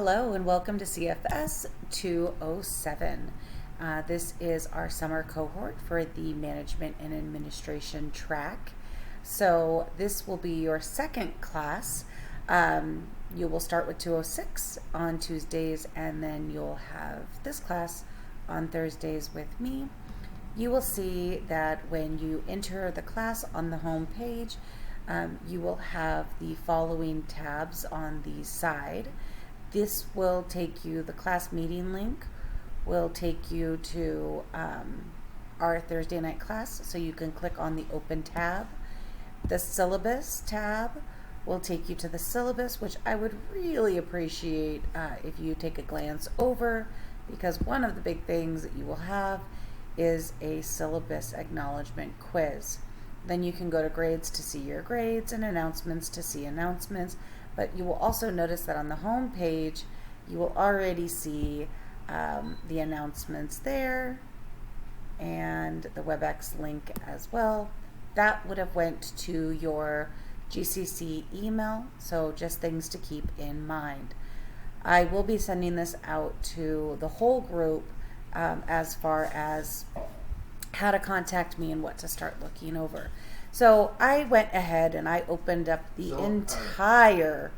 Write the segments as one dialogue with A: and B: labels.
A: Hello and welcome to CFS207. This is our summer cohort for the Management and Administration track. So this will be your second class. You will start with 206 on Tuesdays, and then you'll have this class on Thursdays with me. You will see that when you enter the class on the home page, you will have the following tabs on the side. This will take you, the class meeting link will take you to our Thursday night class, so you can click on the open tab. The syllabus tab will take you to the syllabus, which I would really appreciate if you take a glance over, because one of the big things that you will have is a syllabus acknowledgement quiz. Then you can go to grades to see your grades and announcements to see announcements. But you will also notice that on the home page, you will already see the announcements there and the WebEx link as well. That would have went to your GCC email, so just things to keep in mind. I will be sending this out to the whole group as far as how to contact me and what to start looking over. So I went ahead and I opened up the entire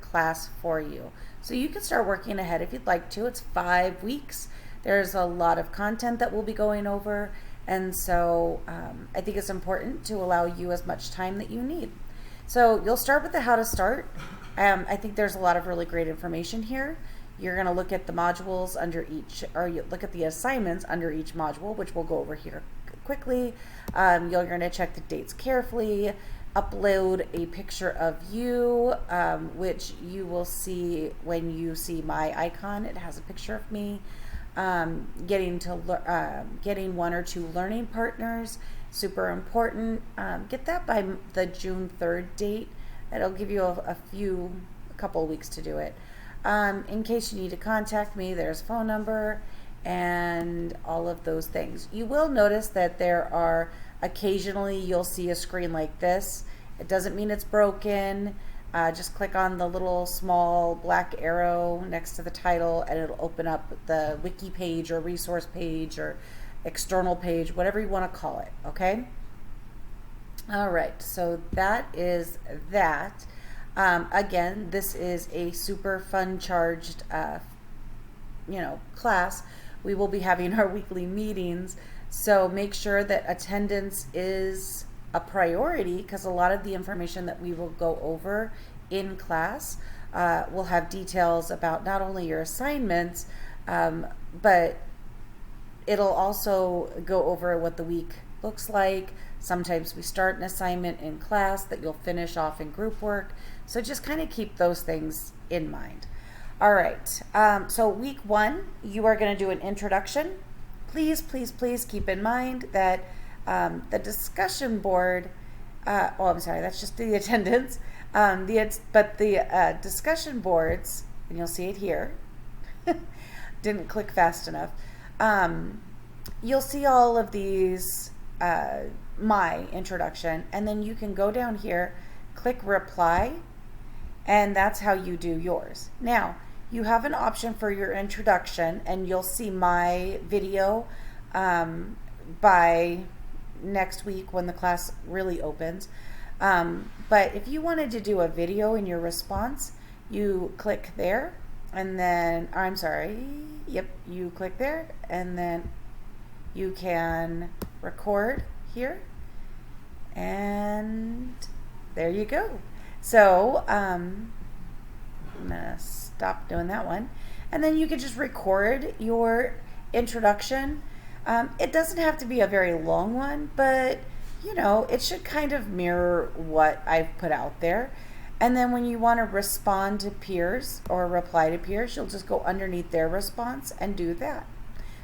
A: class for you. So you can start working ahead if you'd like to. It's 5 weeks. There's a lot of content that we'll be going over, and so I think it's important to allow you as much time that you need. So you'll start with the how to start. I think there's a lot of really great information here. You're going to look at the modules under each, or you look at the assignments under each module, which we'll go over here quickly. You're going to check the dates carefully, upload a picture of you, which you will see when you see my icon. It has a picture of me. Getting 1 or 2 learning partners, super important. Get that by the June 3rd date. It'll give you a couple of weeks to do it. In case you need to contact me, there's a phone number and all of those things. You will notice that there are occasionally you'll see a screen like this. It doesn't mean it's broken. Just click on the little small black arrow next to the title and it'll open up the wiki page or resource page or external page, whatever you want to call it, okay? All right, so that is that. Again, this is a super fun charged class. We will be having our weekly meetings, so make sure that attendance is a priority, because a lot of the information that we will go over in class will have details about not only your assignments, but it'll also go over what the week looks like. Sometimes we start an assignment in class that you'll finish off in group work, so just kind of keep those things in mind. All right, so week 1, you are going to do an introduction. Please, please, please keep in mind that the discussion board, I'm sorry, that's just the attendance, but the discussion boards, and you'll see it here, didn't click fast enough, you'll see all of these, my introduction, and then you can go down here, click reply, and that's how you do yours. Now, you have an option for your introduction, and you'll see my video by next week when the class really opens. But if you wanted to do a video in your response, you click there, and then, you click there, and then you can record here, and there you go. So I'm gonna stop doing that one, and then you can just record your introduction. It doesn't have to be a very long one, but it should kind of mirror what I've put out there. And then when you want to respond to peers or reply to peers, you'll just go underneath their response and do that.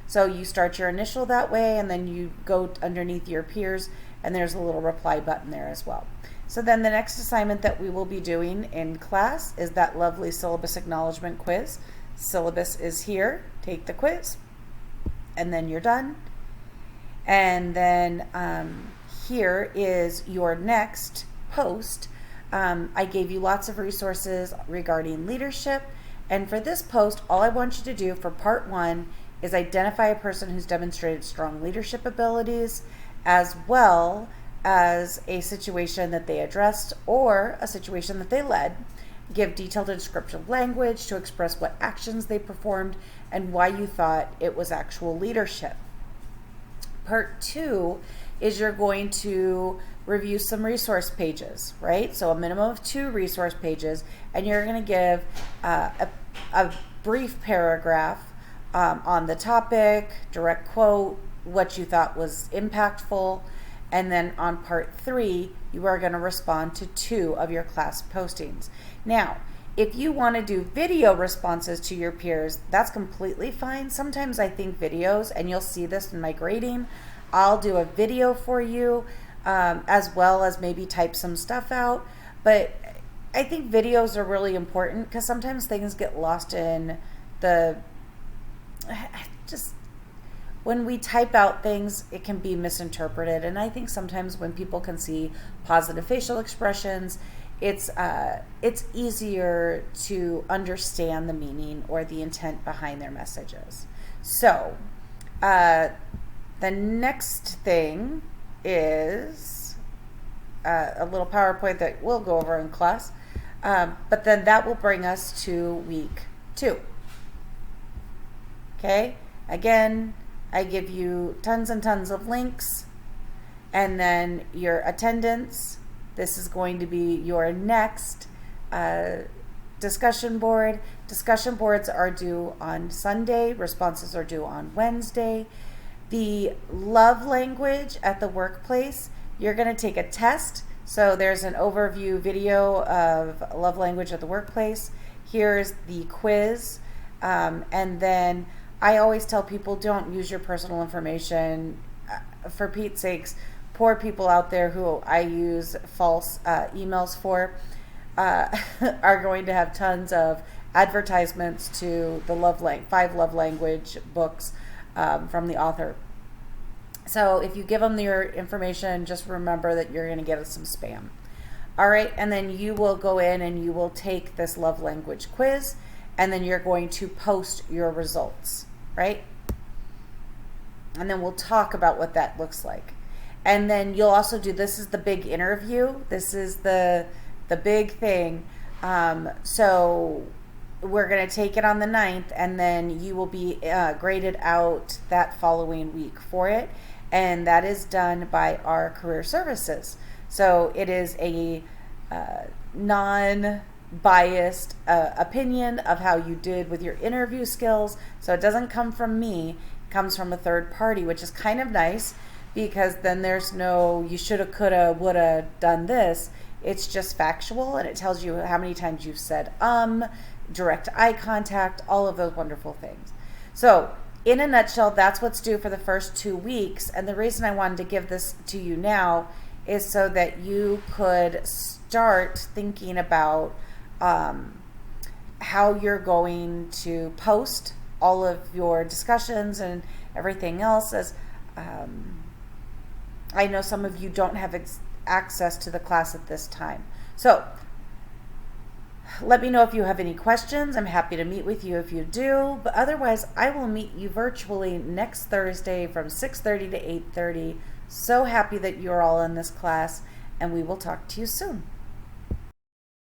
A: So you start your initial that way, and then you go underneath your peers, and there's a little reply button there as well. So then the next assignment that we will be doing in class is that lovely syllabus acknowledgement quiz. Syllabus is here. Take the quiz, and then you're done. And then here is your next post. I gave you lots of resources regarding leadership. And for this post, all I want you to do for part 1 is identify a person who's demonstrated strong leadership abilities, as well as a situation that they addressed or a situation that they led. Give detailed and descriptive language to express what actions they performed and why you thought it was actual leadership. Part 2 is you're going to review some resource pages, right? So a minimum of 2 resource pages, and you're going to give a brief paragraph on the topic, direct quote, what you thought was impactful, and then on part 3, you are going to respond to 2 of your class postings. Now, if you want to do video responses to your peers, that's completely fine. Sometimes I think videos, and you'll see this in my grading, I'll do a video for you, as well as maybe type some stuff out. But I think videos are really important because sometimes things get lost in when we type out things, it can be misinterpreted. And I think sometimes when people can see positive facial expressions, it's easier to understand the meaning or the intent behind their messages. So the next thing is a little PowerPoint that we'll go over in class, but then that will bring us to week 2. Okay, again, I give you tons and tons of links, and then your attendance. This is going to be your next discussion board. Discussion boards are due on Sunday. Responses are due on Wednesday. The love language at the workplace, you're going to take a test. So there's an overview video of love language at the workplace. Here's the quiz. And then I always tell people, don't use your personal information. For Pete's sakes, poor people out there who I use false emails for are going to have tons of advertisements to the 5 love language books from the author. So if you give them your information, just remember that you're going to get some spam. All right, and then you will go in and you will take this love language quiz, and then you're going to post your results, right? And then we'll talk about what that looks like. And then you'll also do, this is the big interview. This is the big thing. So we're going to take it on the 9th, and then you will be graded out that following week for it. And that is done by our career services. So it is a non-biased opinion of how you did with your interview skills. So it doesn't come from me, it comes from a third party, which is kind of nice, because then there's no you shoulda, coulda, woulda done this. It's just factual, and it tells you how many times you've said direct eye contact, all of those wonderful things. So in a nutshell, that's what's due for the first 2 weeks. And the reason I wanted to give this to you now is so that you could start thinking about how you're going to post all of your discussions and everything else. As I know some of you don't have access to the class at this time. So let me know if you have any questions. I'm happy to meet with you if you do. But otherwise, I will meet you virtually next Thursday from 6:30 to 8:30. So happy that you're all in this class, and we will talk to you soon.